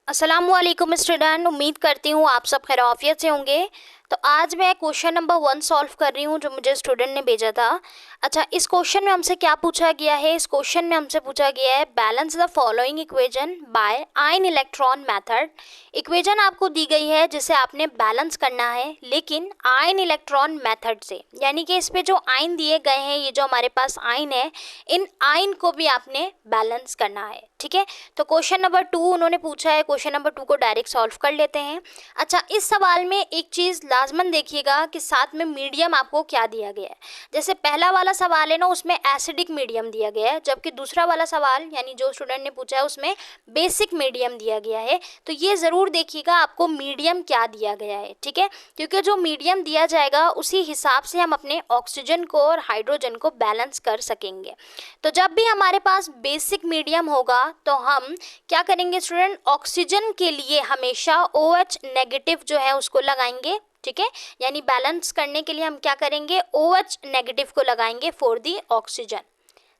अस्सलामुअलैकुम स्टूडेंट, उम्मीद करती हूँ आप सब खैरियत से होंगे। तो आज मैं क्वेश्चन नंबर 1 सॉल्व कर रही हूँ जो मुझे स्टूडेंट ने भेजा था। अच्छा, इस क्वेश्चन में हमसे क्या पूछा गया है? इस क्वेश्चन में हमसे पूछा गया है balance the following equation by ion electron method. Equation आपको दी गई है जिसे आपने बैलेंस करना है, लेकिन आयन इलेक्ट्रॉन मेथड से, यानी कि इस पे जो आयन दिए गए हैं, ये जो हमारे पास आयन है, इन आयन को भी आपने बैलेंस करना है। ठीक है, तो क्वेश्चन नंबर 2 उन्होंने पूछा है। क्वेश्चन नंबर 2 को डायरेक्ट सॉल्व कर लेते हैं। अच्छा, इस सवाल में एक चीज़ लाजमन देखिएगा कि साथ में मीडियम आपको क्या दिया गया है। जैसे पहला वाला सवाल है ना, उसमें एसिडिक मीडियम दिया गया है, जबकि दूसरा वाला सवाल यानी जो स्टूडेंट ने पूछा है उसमें बेसिक मीडियम दिया गया है। तो ये ज़रूर देखिएगा आपको मीडियम क्या दिया गया है। ठीक है, क्योंकि जो मीडियम दिया जाएगा उसी हिसाब से हम अपने ऑक्सीजन को और हाइड्रोजन को बैलेंस कर सकेंगे। तो जब भी हमारे पास बेसिक मीडियम होगा तो हम क्या करेंगे स्टूडेंट, ऑक्सीजन के लिए हमेशा OH नेगेटिव जो है उसको लगाएंगे। ठीक है, यानी बैलेंस करने के लिए हम क्या करेंगे, OH नेगेटिव को लगाएंगे फॉर दी ऑक्सीजन।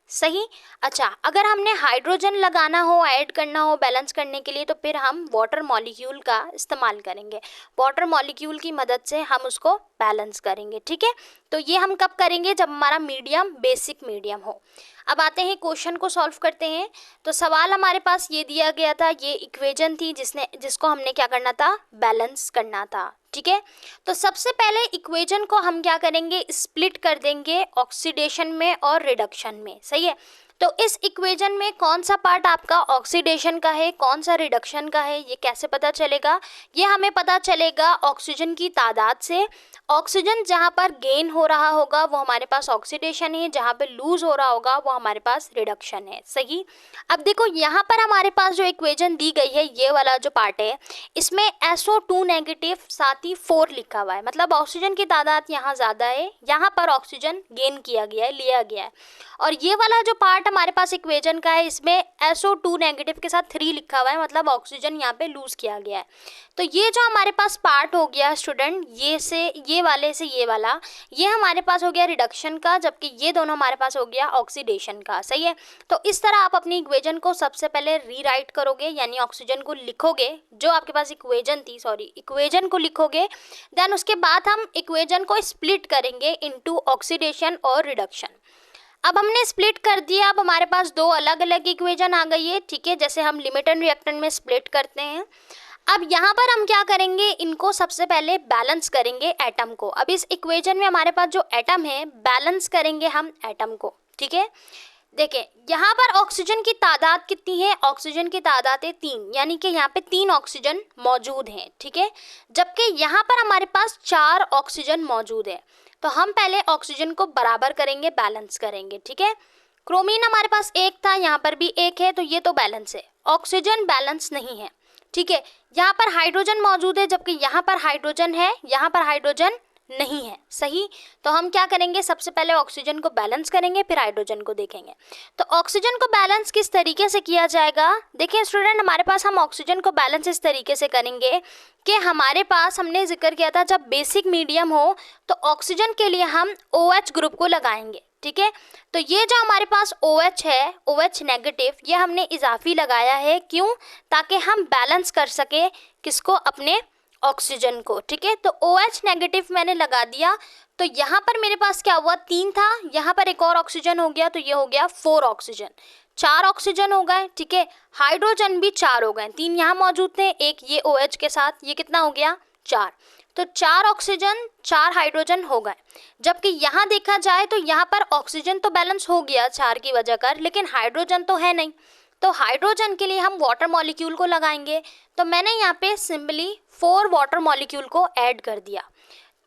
सही। अच्छा, अगर हमने हाइड्रोजन लगाना हो, ऐड करना हो बैलेंस करने के लिए, तो फिर हम वाटर मॉलिक्यूल का इस्तेमाल करेंगे। वाटर मॉलिक्यूल की मदद से हम उसको बैलेंस करेंगे। ठीक है, तो ये हम कब करेंगे, जब हमारा मीडियम बेसिक मीडियम हो। अब आते हैं क्वेश्चन को सॉल्व करते हैं। तो सवाल हमारे पास ये दिया गया था, ये इक्वेशन थी जिसको हमने क्या करना था, बैलेंस करना था। ठीक है, तो सबसे पहले इक्वेशन को हम क्या करेंगे, स्प्लिट कर देंगे ऑक्सीडेशन में और रिडक्शन में। सही है, तो इस इक्वेशन में कौन सा पार्ट आपका ऑक्सीडेशन का है, कौन सा रिडक्शन का है, ये कैसे पता चलेगा? ये हमें पता चलेगा ऑक्सीजन की तादाद से। ऑक्सीजन जहाँ पर गेन हो रहा होगा वो हमारे पास ऑक्सीडेशन है, जहाँ पे लूज हो रहा होगा वो हमारे पास रिडक्शन है। सही। अब देखो यहाँ पर हमारे पास जो इक्वेशन दी गई है, ये वाला जो पार्ट है, इसमें SO2 नेगेटिव साथ ही 4 लिखा हुआ है, मतलब ऑक्सीजन की तादाद यहाँ ज़्यादा है, यहाँ पर ऑक्सीजन गेन किया गया है, लिया गया है। और ये वाला जो पार्ट हमारे पास इक्वेशन का है, इसमें SO2 नेगेटिव के साथ 3 लिखा हुआ है, मतलब ऑक्सीजन यहाँ पे लूज किया गया है। तो ये जो हमारे पास पार्ट हो गया स्टूडेंट, ये वाले से ये वाला, ये हमारे पास हो गया रिडक्शन का, जबकि ये दोनों हमारे पास हो गया ऑक्सीडेशन का। सही है, तो इस तरह आप अपनी इक्वेशन को सबसे पहले रीराइट करोगे, यानी ऑक्सीजन को लिखोगे, जो आपके पास इक्वेशन को लिखोगे। देन उसके बाद हम इक्वेशन को स्प्लिट करेंगे इनटू ऑक्सीडेशन और रिडक्शन। अब हमने स्प्लिट कर दिया, अब हमारे पास दो अलग अलग इक्वेशन आ गई है। ठीक है, जैसे हम लिमिट एंड रिएक्टेंट में स्प्लिट करते हैं। अब यहाँ पर हम क्या करेंगे, इनको सबसे पहले बैलेंस करेंगे एटम को। अब इस इक्वेशन में हमारे पास जो एटम है, बैलेंस करेंगे हम एटम को। ठीक है, देखिए यहाँ पर ऑक्सीजन की तादाद कितनी है, ऑक्सीजन की तादाद है 3, यानी कि यहाँ पे 3 ऑक्सीजन मौजूद हैं। ठीक है, जबकि यहाँ पर हमारे पास 4 ऑक्सीजन मौजूद है। तो हम पहले ऑक्सीजन को बराबर करेंगे, बैलेंस करेंगे। ठीक है, क्रोमीन हमारे पास 1 था, यहाँ पर भी 1 है, तो ये तो बैलेंस है। ऑक्सीजन बैलेंस नहीं है। ठीक है, यहाँ पर हाइड्रोजन मौजूद है, जबकि यहाँ पर हाइड्रोजन है, यहाँ पर हाइड्रोजन नहीं है। सही, तो हम क्या करेंगे, सबसे पहले ऑक्सीजन को बैलेंस करेंगे, फिर हाइड्रोजन को देखेंगे। तो ऑक्सीजन को बैलेंस किस तरीके से किया जाएगा, देखिए स्टूडेंट, हमारे पास हम ऑक्सीजन को बैलेंस इस तरीके से करेंगे कि हमारे पास, हमने जिक्र किया था, जब बेसिक मीडियम हो तो ऑक्सीजन के लिए हम OH ग्रुप को लगाएंगे। ठीक है, तो ये जो हमारे पास OH है, OH नेगेटिव, ये हमने इजाफी लगाया है। क्यों? ताकि हम बैलेंस कर सके किसको, अपने ऑक्सीजन को। ठीक है, तो OH नेगेटिव मैंने लगा दिया। तो यहाँ पर मेरे पास क्या हुआ, 3 था, यहाँ पर एक और ऑक्सीजन हो गया, तो ये हो गया 4 ऑक्सीजन, 4 ऑक्सीजन हो गए। ठीक है, हाइड्रोजन भी 4 हो गए, 3 यहाँ मौजूद थे, एक ये OH के साथ, ये कितना हो गया, 4। तो 4 ऑक्सीजन 4 हाइड्रोजन हो गए। जबकि यहाँ देखा जाए तो यहाँ पर ऑक्सीजन तो बैलेंस हो गया 4 की वजह कर, लेकिन हाइड्रोजन तो है नहीं। तो हाइड्रोजन के लिए हम वाटर मॉलिक्यूल को लगाएंगे। तो मैंने यहाँ पे सिंपली 4 वाटर मॉलिक्यूल को ऐड कर दिया।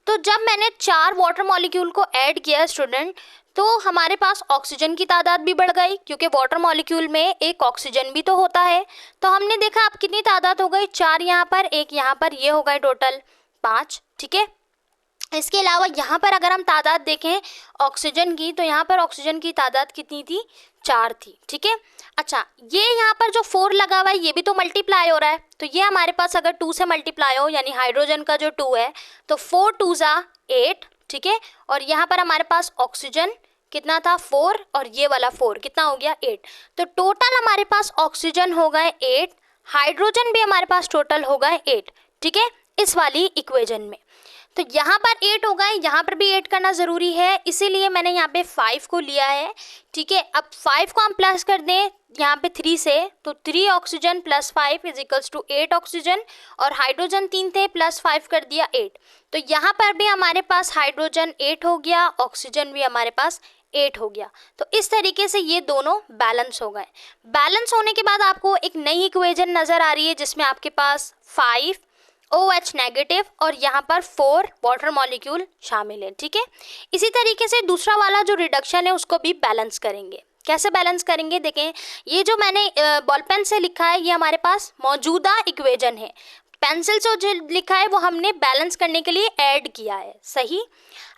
तो जब मैंने 4 वाटर मॉलिक्यूल को ऐड किया स्टूडेंट, तो हमारे पास ऑक्सीजन की तादाद भी बढ़ गई, क्योंकि वाटर मॉलिक्यूल में एक ऑक्सीजन भी तो होता है। तो हमने देखा अब कितनी तादाद हो गई, 4 यहाँ पर, 1 यहाँ पर, ये हो गए टोटल 5। ठीक है, इसके अलावा यहाँ पर अगर हम तादाद देखें ऑक्सीजन की, तो यहाँ पर ऑक्सीजन की तादाद कितनी थी, 4 थी। ठीक है, अच्छा, ये यहाँ पर जो 4 लगा हुआ है, ये भी तो मल्टीप्लाई हो रहा है। तो ये हमारे पास अगर 2 से मल्टीप्लाई हो, यानी हाइड्रोजन का जो 2 है, तो 4 2 ज़ा 8। ठीक है, और यहाँ पर हमारे पास ऑक्सीजन कितना था, 4, और ये वाला 4 कितना हो गया, 8। तो टोटल हमारे पास ऑक्सीजन हो गए 8, हाइड्रोजन भी हमारे पास टोटल होगा 8, ठीक है, इस वाली इक्वेशन में। तो यहाँ पर 8 होगा, यहाँ पर भी 8 करना ज़रूरी है, इसीलिए मैंने यहाँ पे 5 को लिया है, ठीक है। अब 5 को हम प्लस कर दें यहाँ पे 3 से, तो 3 oxygen plus 5 is equals to 8 oxygen, और हाइड्रोजन 3 थे, प्लस 5 कर दिया 8। तो यहाँ पर भी हमारे पास हाइड्रोजन 8 हो गया, ऑक्सीजन भी हमारे पास 8 हो गया। तो इस तरीके से ये दोनों बैलेंस हो गए। बैलेंस होने के बाद आपको एक नई इक्वेशन नज़र आ रही है जिसमें आपके पास 5 OH नेगेटिव और यहाँ पर 4 वाटर मॉलिक्यूल शामिल है, ठीक है। इसी तरीके से दूसरा वाला जो रिडक्शन है उसको भी बैलेंस करेंगे। कैसे बैलेंस करेंगे, देखें, ये जो मैंने बॉल पेन से लिखा है ये हमारे पास मौजूदा इक्वेशन है, पेंसिल से जो लिखा है वो हमने बैलेंस करने के लिए ऐड किया है, सही।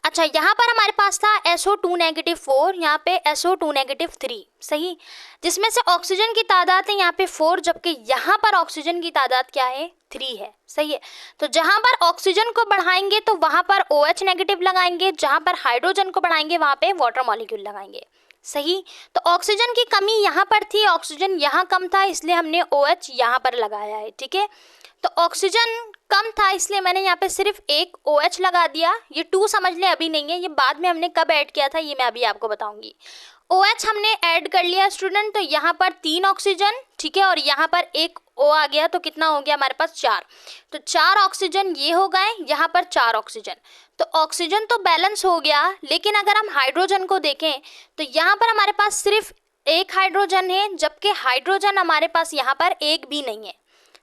अच्छा, यहाँ पर हमारे पास था SO2 नेगेटिव 4, यहाँ पे SO2 नेगेटिव 3, सही, जिसमें से ऑक्सीजन की तादाद है यहाँ पे 4, जबकि यहाँ पर ऑक्सीजन की तादाद क्या है, 3 है, सही है। तो जहाँ पर ऑक्सीजन को बढ़ाएंगे तो वहाँ पर OH नेगेटिव लगाएंगे, जहाँ पर हाइड्रोजन को बढ़ाएंगे वहाँ पे वाटर मॉलिक्यूल लगाएंगे, सही। तो ऑक्सीजन की कमी यहाँ पर थी, ऑक्सीजन यहाँ कम था, इसलिए हमने OH यहाँ पर लगाया है, ठीक है। तो ऑक्सीजन कम था इसलिए मैंने यहाँ पे सिर्फ एक OH लगा दिया। ये 2 समझ लें, अभी नहीं है, ये बाद में हमने कब ऐड किया था ये मैं अभी आपको बताऊंगी। OH हमने ऐड कर लिया स्टूडेंट, तो यहाँ पर 3 ऑक्सीजन, ठीक है, और यहाँ पर एक O आ गया, तो कितना हो गया हमारे पास 4। तो 4 ऑक्सीजन ये हो गए, यहाँ पर 4 ऑक्सीजन। तो ऑक्सीजन तो बैलेंस हो गया, लेकिन अगर हम हाइड्रोजन को देखें तो यहाँ पर हमारे पास सिर्फ एक हाइड्रोजन है, जबकि हाइड्रोजन हमारे पास यहाँ पर एक भी नहीं है,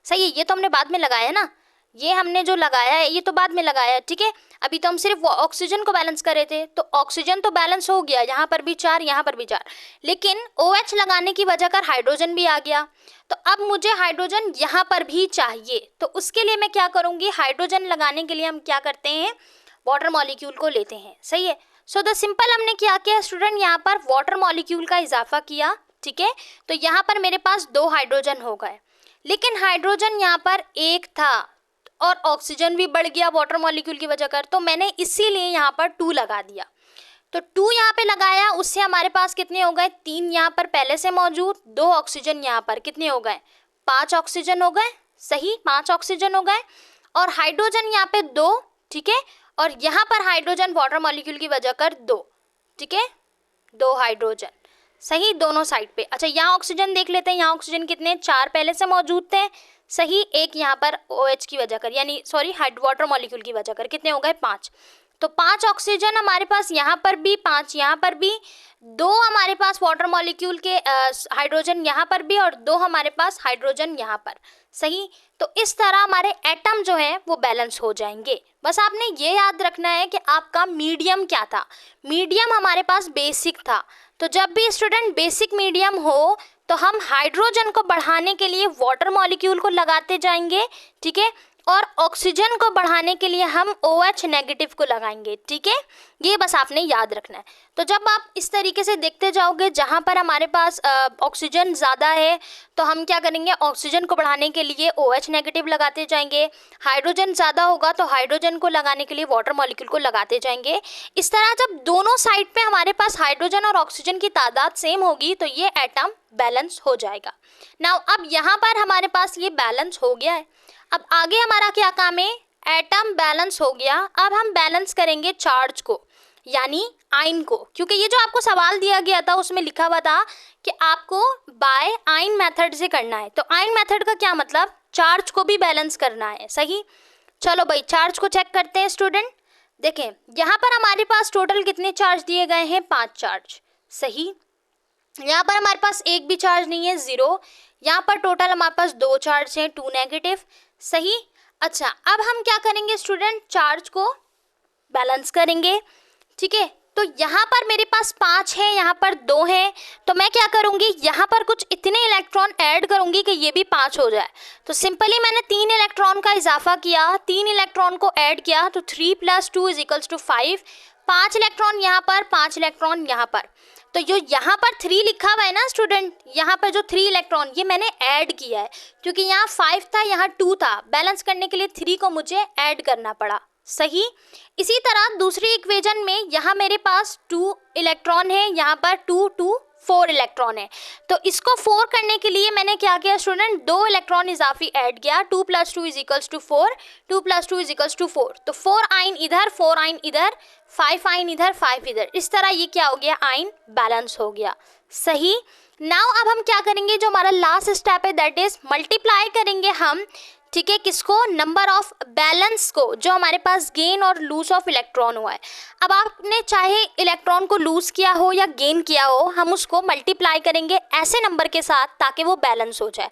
सही है। ये तो हमने बाद में लगाया ना, ये हमने जो लगाया है ये तो बाद में लगाया है, ठीक है। अभी तो हम सिर्फ ऑक्सीजन को बैलेंस कर रहे थे, तो ऑक्सीजन तो बैलेंस हो गया, यहाँ पर भी 4, यहाँ पर भी 4, लेकिन OH लगाने की वजह कर हाइड्रोजन भी आ गया। तो अब मुझे हाइड्रोजन यहाँ पर भी चाहिए, तो उसके लिए मैं क्या करूँगी, हाइड्रोजन लगाने के लिए हम क्या करते हैं, वाटर मॉलिक्यूल को लेते हैं, सही है। सो द सिंपल हमने क्या किया स्टूडेंट, यहाँ पर वाटर मॉलिक्यूल का इजाफा किया, ठीक है। तो यहाँ पर मेरे पास 2 हाइड्रोजन हो गए, लेकिन हाइड्रोजन यहाँ पर एक था और ऑक्सीजन भी बढ़ गया वाटर मॉलिक्यूल की वजह कर, तो मैंने इसीलिए यहाँ पर 2 लगा दिया। तो 2 यहाँ पे लगाया, उससे हमारे पास कितने हो गए, 3 यहाँ पर पहले से मौजूद, 2 ऑक्सीजन यहाँ पर कितने हो गए, 5 ऑक्सीजन हो गए, सही, 5 ऑक्सीजन हो गए, और हाइड्रोजन यहाँ पे 2, ठीक है, और यहाँ पर हाइड्रोजन वाटर मॉलिक्यूल की वजह कर 2, ठीक है, 2 हाइड्रोजन, सही, दोनों साइड पे। अच्छा, यहाँ ऑक्सीजन देख लेते हैं, यहाँ ऑक्सीजन कितने, 4 पहले से मौजूद थे, सही, एक यहाँ पर OH की वजह कर, यानी सॉरी वाटर मॉलिक्यूल की वजह कर कितने हो गए, 5। तो 5 ऑक्सीजन हमारे पास यहाँ पर भी, 5 यहाँ पर भी, 2 हमारे पास वाटर मॉलिक्यूल के हाइड्रोजन यहाँ पर भी, और 2 हमारे पास हाइड्रोजन यहाँ पर, सही। तो इस तरह हमारे एटम जो है वो बैलेंस हो जाएंगे। बस आपने ये याद रखना है कि आपका मीडियम क्या था, मीडियम हमारे पास बेसिक था। तो जब भी स्टूडेंट बेसिक मीडियम हो तो हम हाइड्रोजन को बढ़ाने के लिए वाटर मॉलिक्यूल को लगाते जाएंगे, ठीक है, और ऑक्सीजन को बढ़ाने के लिए हम OH नेगेटिव को लगाएंगे, ठीक है। ये बस आपने याद रखना है। तो जब आप इस तरीके से देखते जाओगे, जहाँ पर हमारे पास ऑक्सीजन ज़्यादा है तो हम क्या करेंगे, ऑक्सीजन को बढ़ाने के लिए OH नेगेटिव लगाते जाएंगे, हाइड्रोजन ज़्यादा होगा तो हाइड्रोजन को लगाने के लिए वाटर मॉलिक्यूल को लगाते जाएंगे। इस तरह जब दोनों साइड पे हमारे पास हाइड्रोजन और ऑक्सीजन की तादाद सेम होगी तो ये एटम बैलेंस हो जाएगा। नाउ अब यहाँ पर हमारे पास ये बैलेंस हो गया है। अब आगे हमारा क्या काम है, एटम बैलेंस हो गया, अब हम बैलेंस करेंगे चार्ज को, यानी आयन को, क्योंकि ये जो आपको सवाल दिया गया था उसमें लिखा हुआ था कि आपको बाय आयन मेथड से करना है। तो आयन मेथड का क्या मतलब, चार्ज को भी बैलेंस करना है, सही। चलो भाई चार्ज को चेक करते हैं स्टूडेंट। देखें यहाँ पर हमारे पास टोटल कितने चार्ज दिए गए हैं, 5 चार्ज, सही। यहाँ पर हमारे पास एक भी चार्ज नहीं है, 0। यहाँ पर टोटल हमारे पास 2 चार्ज हैं, 2 नेगेटिव, सही। अच्छा, अब हम क्या करेंगे स्टूडेंट, चार्ज को बैलेंस करेंगे, ठीक है। तो यहाँ पर मेरे पास 5 है, यहाँ पर 2 है, तो मैं क्या करूँगी, यहाँ पर कुछ इतने इलेक्ट्रॉन ऐड करूँगी कि ये भी 5 हो जाए। तो सिंपली मैंने 3 इलेक्ट्रॉन का इजाफा किया, 3 इलेक्ट्रॉन को ऐड किया, तो 3 + 2 = 5। 5 इलेक्ट्रॉन यहाँ पर, 5 इलेक्ट्रॉन यहाँ पर। तो जो यहाँ पर 3 लिखा हुआ है ना स्टूडेंट, यहाँ पर जो 3 इलेक्ट्रॉन ये मैंने ऐड किया है, क्योंकि यहाँ 5 था, यहाँ 2 था, बैलेंस करने के लिए 3 को मुझे ऐड करना पड़ा, सही। इसी तरह दूसरी इक्वेशन में यहाँ मेरे पास 2 इलेक्ट्रॉन है, यहाँ पर 2 2 4 इलेक्ट्रॉन है। तो इसको 4 करने के लिए मैंने क्या किया स्टूडेंट, 2 इलेक्ट्रॉन इजाफी ऐड किया, 2 + 2 = 4, 2 + 2 = 4। तो 4 आयन इधर, 4 आयन इधर, 5 आयन इधर, 5 इधर, इस तरह ये क्या हो गया, आयन बैलेंस हो गया। सही। नाउ अब हम क्या करेंगे, जो हमारा लास्ट स्टेप है दैट इज मल्टीप्लाई करेंगे हम, ठीक है, किसको, नंबर ऑफ बैलेंस को, जो हमारे पास गेन और लूज ऑफ इलेक्ट्रॉन हुआ है। अब आपने चाहे इलेक्ट्रॉन को लूज किया हो या गेन किया हो, हम उसको मल्टीप्लाई करेंगे ऐसे नंबर के साथ ताकि वो बैलेंस हो जाए।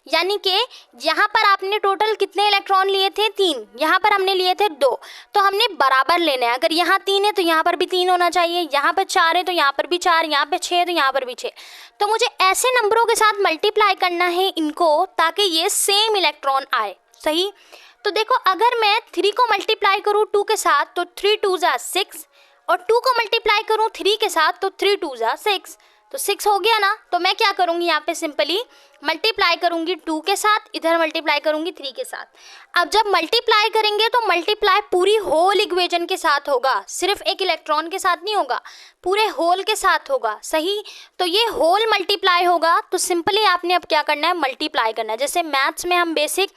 यानी कि यहाँ पर आपने टोटल कितने इलेक्ट्रॉन लिए थे, 3, यहाँ पर हमने लिए थे 2, तो हमने बराबर लेना है। अगर यहाँ 3 है तो यहाँ पर भी 3 होना चाहिए, यहाँ पर 4 है तो यहाँ पर भी 4, यहाँ पर 6 है तो यहाँ पर भी 6। तो मुझे ऐसे नंबरों के साथ मल्टीप्लाई करना है इनको ताकि ये सेम इलेक्ट्रॉन आए। सही। तो देखो अगर मैं 3 को मल्टीप्लाई करूँ 2 के साथ तो 3 2 = 6, और 2 को मल्टीप्लाई करूँ 3 के साथ तो 3 2 = 6, तो 6 हो गया ना। तो मैं क्या करूँगी, यहाँ पे सिंपली मल्टीप्लाई करूँगी 2 के साथ, इधर मल्टीप्लाई करूँगी 3 के साथ। अब जब मल्टीप्लाई करेंगे तो मल्टीप्लाई पूरी होल इक्वेशन के साथ होगा, सिर्फ एक इलेक्ट्रॉन के साथ नहीं होगा, पूरे होल के साथ होगा। सही। तो ये होल मल्टीप्लाई होगा, तो सिंपली आपने अब क्या करना है, मल्टीप्लाई करना है। जैसे मैथ्स में हम बेसिक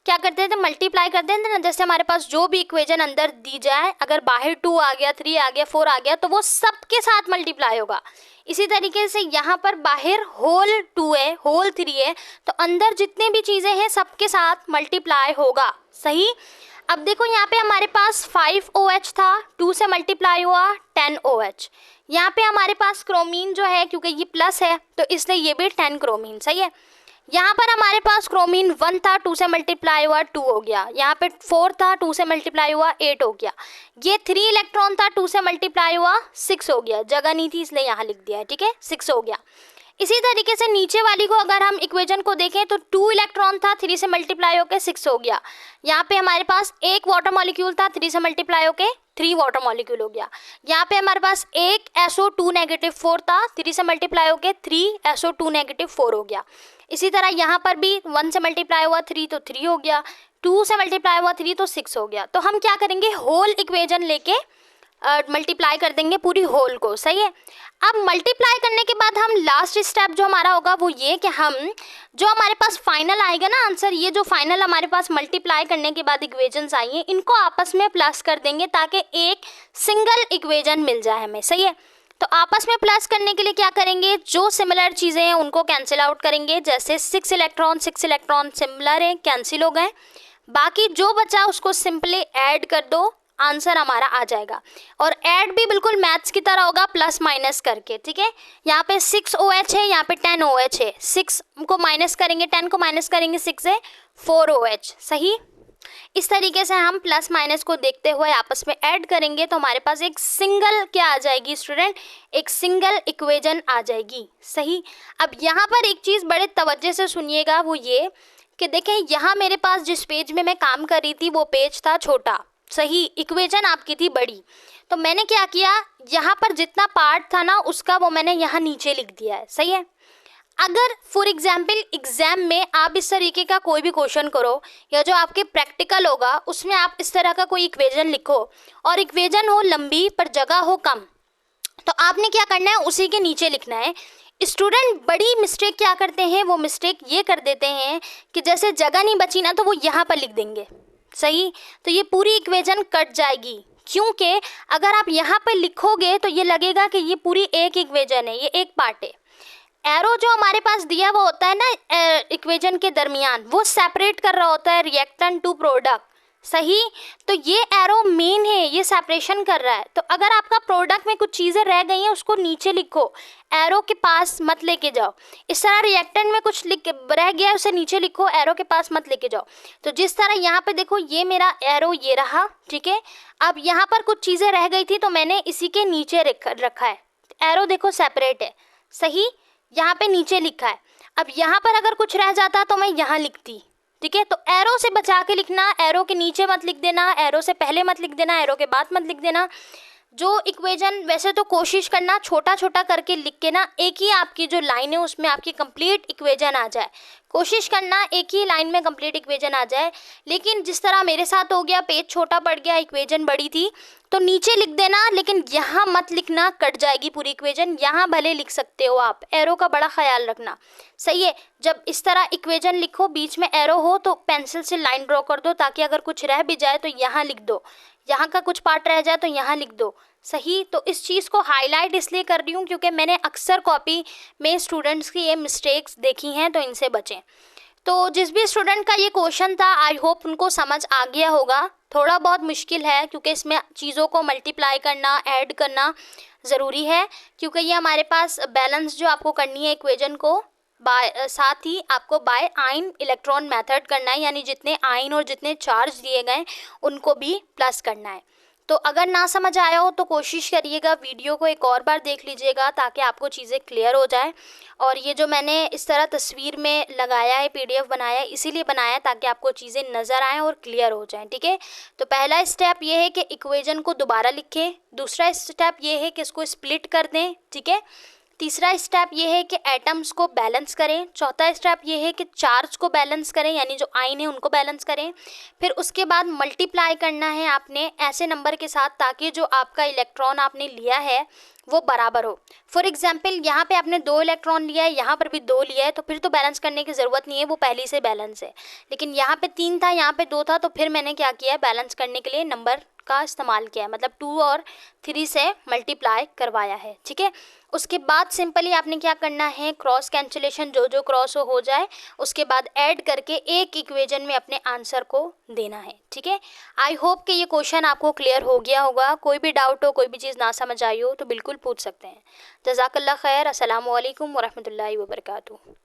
क्या करते थे, मल्टीप्लाई करते थे ना, जैसे हमारे पास जो भी इक्वेशन अंदर दी जाए, अगर बाहर 2 आ गया, 3 आ गया, 4 आ गया, तो वो सबके साथ मल्टीप्लाई होगा। इसी तरीके से यहाँ पर बाहर होल 2 है, होल 3 है, तो अंदर जितने भी चीज़ें हैं सबके साथ मल्टीप्लाई होगा। सही। अब देखो यहाँ पे हमारे पास 5 OH था, 2 से मल्टीप्लाई हुआ 10 OH। यहाँ पे हमारे पास क्रोमीन जो है, क्योंकि ये प्लस है तो इसलिए ये भी 10 क्रोमीन। सही है। यहाँ पर हमारे पास क्रोमीन 1 था, 2 से मल्टीप्लाई हुआ 2 हो गया। यहाँ पे 4 था, 2 से मल्टीप्लाई हुआ 8 हो गया। ये 3 इलेक्ट्रॉन था, 2 से मल्टीप्लाई हुआ 6 हो गया। जगह नहीं थी इसलिए यहाँ लिख दिया है, ठीक है, 6 हो गया। इसी तरीके से नीचे वाली को अगर हम इक्वेशन को देखें तो 2 इलेक्ट्रॉन था, 3 से मल्टीप्लाई होकर 6 हो गया। यहाँ पे हमारे पास एक वाटर मॉलिक्यूल था, 3 से मल्टीप्लाई होकर 3 वाटर मॉलिक्यूल हो गया। यहाँ पे हमारे पास एक SO2 - 4 था, 3 से मल्टीप्लाई होकर 3 SO2 - 4 हो गया। इसी तरह यहाँ पर भी 1 से मल्टीप्लाई हुआ 3 तो 3 हो गया, 2 से मल्टीप्लाई हुआ 3 तो 6 हो गया। तो हम क्या करेंगे, होल इक्वेशन लेके मल्टीप्लाई कर देंगे पूरी होल को। सही है। अब मल्टीप्लाई करने के बाद हम लास्ट स्टेप जो हमारा होगा वो ये कि हम जो हमारे पास फाइनल आएगा ना आंसर, ये जो फाइनल हमारे पास मल्टीप्लाई करने के बाद इक्वेशंस आई हैं, इनको आपस में प्लस कर देंगे ताकि एक सिंगल इक्वेशन मिल जाए हमें। सही है। तो आपस में प्लस करने के लिए क्या करेंगे, जो सिमिलर चीज़ें हैं उनको कैंसिल आउट करेंगे। जैसे 6 इलेक्ट्रॉन सिमिलर है, कैंसिल हो गए। बाकी जो बचा उसको सिंपली ऐड कर दो, आंसर हमारा आ जाएगा। और ऐड भी बिल्कुल मैथ्स की तरह होगा, प्लस माइनस करके। ठीक है। यहाँ पे 6 OH है, यहाँ पे 10 OH है। 6 को माइनस करेंगे, 10 को माइनस करेंगे 6 से 4 OH। सही। इस तरीके से हम प्लस माइनस को देखते हुए आपस में ऐड करेंगे तो हमारे पास एक सिंगल क्या आ जाएगी स्टूडेंट, एक सिंगल इक्वेशन आ जाएगी। सही। अब यहाँ पर एक चीज़ बड़े तवज्जो से सुनिएगा, वो ये कि देखें यहाँ मेरे पास जिस पेज में मैं काम कर रही थी वो पेज था छोटा। सही। इक्वेशन आपकी थी बड़ी, तो मैंने क्या किया, यहाँ पर जितना पार्ट था ना उसका वो मैंने यहाँ नीचे लिख दिया है। सही है। अगर फॉर एग्जाम्पल एग्जाम में आप इस तरीके का कोई भी क्वेश्चन करो या जो आपके प्रैक्टिकल होगा उसमें आप इस तरह का कोई इक्वेशन लिखो और इक्वेशन हो लंबी पर जगह हो कम, तो आपने क्या करना है, उसी के नीचे लिखना है। स्टूडेंट बड़ी मिस्टेक क्या करते हैं, वो मिस्टेक ये कर देते हैं कि जैसे जगह नहीं बची ना तो वो यहाँ पर लिख देंगे। सही। तो ये पूरी इक्वेशन कट जाएगी, क्योंकि अगर आप यहाँ पर लिखोगे तो ये लगेगा कि ये पूरी एक इक्वेशन है, ये एक पार्ट है। एरो जो हमारे पास दिया हुआ होता है ना इक्वेशन के दरमियान, वो सेपरेट कर रहा होता है रिएक्टेंट टू प्रोडक्ट। सही। तो ये एरो मेन है, ये सेपरेशन कर रहा है। तो अगर आपका प्रोडक्ट में कुछ चीज़ें रह गई हैं उसको नीचे लिखो, एरो के पास मत लेके जाओ। इस तरह रिएक्टेंट में कुछ रह गया उसे नीचे लिखो, एरो के पास मत लेके जाओ। तो जिस तरह यहाँ पे देखो ये मेरा एरो ये रहा। ठीक है। अब यहाँ पर कुछ चीज़ें रह गई थी तो मैंने इसी के नीचे रखा है। एरो देखो सेपरेट है। सही। यहाँ पे नीचे लिखा है। अब यहाँ पर अगर कुछ रह जाता तो मैं यहाँ लिखती। ठीक है। तो एरो से बचा के लिखना, एरो के नीचे मत लिख देना, एरो से पहले मत लिख देना, एरो के बाद मत लिख देना। जो इक्वेशन वैसे तो कोशिश करना छोटा छोटा करके लिख के ना एक ही आपकी जो लाइन है उसमें आपकी कंप्लीट इक्वेशन आ जाए, कोशिश करना एक ही लाइन में कंप्लीट इक्वेशन आ जाए। लेकिन जिस तरह मेरे साथ हो गया, पेज छोटा पड़ गया, इक्वेशन बड़ी थी, तो नीचे लिख देना, लेकिन यहाँ मत लिखना, कट जाएगी पूरी इक्वेशन। यहाँ भले लिख सकते हो आप, एरो का बड़ा ख्याल रखना, सही है। जब इस तरह इक्वेशन लिखो, बीच में एरो हो तो पेंसिल से लाइन ड्रॉ कर दो, ताकि अगर कुछ रह भी जाए तो यहाँ लिख दो, यहाँ का कुछ पार्ट रह जाए तो यहाँ लिख दो, सही। तो इस चीज़ को हाईलाइट इसलिए कर रही हूँ क्योंकि मैंने अक्सर कॉपी में स्टूडेंट्स की ये मिस्टेक्स देखी हैं, तो इनसे बचें। तो जिस भी स्टूडेंट का ये क्वेश्चन था, आई होप उनको समझ आ गया होगा। थोड़ा बहुत मुश्किल है क्योंकि इसमें चीज़ों को मल्टीप्लाई करना, ऐड करना ज़रूरी है, क्योंकि ये हमारे पास बैलेंस जो आपको करनी है इक्वेशन को, बाय साथ ही आपको बाय आयन इलेक्ट्रॉन मेथड करना है, यानी जितने आयन और जितने चार्ज दिए गए उनको भी प्लस करना है। तो अगर ना समझ आया हो तो कोशिश करिएगा वीडियो को एक और बार देख लीजिएगा, ताकि आपको चीज़ें क्लियर हो जाए। और ये जो मैंने इस तरह तस्वीर में लगाया है, पीडीएफ बनाया है, इसीलिए बनाया है ताकि आपको चीज़ें नज़र आएँ और क्लियर हो जाएं, ठीक है। तो पहला स्टेप ये है कि इक्वेशन को दोबारा लिखें, दूसरा स्टेप ये है कि इसको स्प्लिट कर दें, ठीक है। तीसरा स्टेप ये है कि एटम्स को बैलेंस करें, चौथा स्टेप ये है कि चार्ज को बैलेंस करें, यानी जो आयन है उनको बैलेंस करें। फिर उसके बाद मल्टीप्लाई करना है आपने ऐसे नंबर के साथ ताकि जो आपका इलेक्ट्रॉन आपने लिया है वो बराबर हो। फॉर एग्जाम्पल यहाँ पे आपने 2 इलेक्ट्रॉन लिया है, यहाँ पर भी 2 लिया है, तो फिर तो बैलेंस करने की ज़रूरत नहीं है, वो पहले से बैलेंस है। लेकिन यहाँ पे 3 था, यहाँ पे 2 था, तो फिर मैंने क्या किया है, बैलेंस करने के लिए नंबर का इस्तेमाल किया है, मतलब 2 और 3 से मल्टीप्लाई करवाया है, ठीक है। उसके बाद सिंपली आपने क्या करना है, क्रॉस कैंसिलेशन, जो जो क्रॉस हो जाए उसके बाद ऐड करके एक इक्वेशन में अपने आंसर को देना है, ठीक है। आई होप कि ये क्वेश्चन आपको क्लियर हो गया होगा। कोई भी डाउट हो, कोई भी चीज़ ना समझ आई हो तो बिल्कुल पूछ सकते हैं। जज़ाकल्लाह खैर। अस्सलामु अलैकुम वरहमतुल्लाहि वबरकातुहू।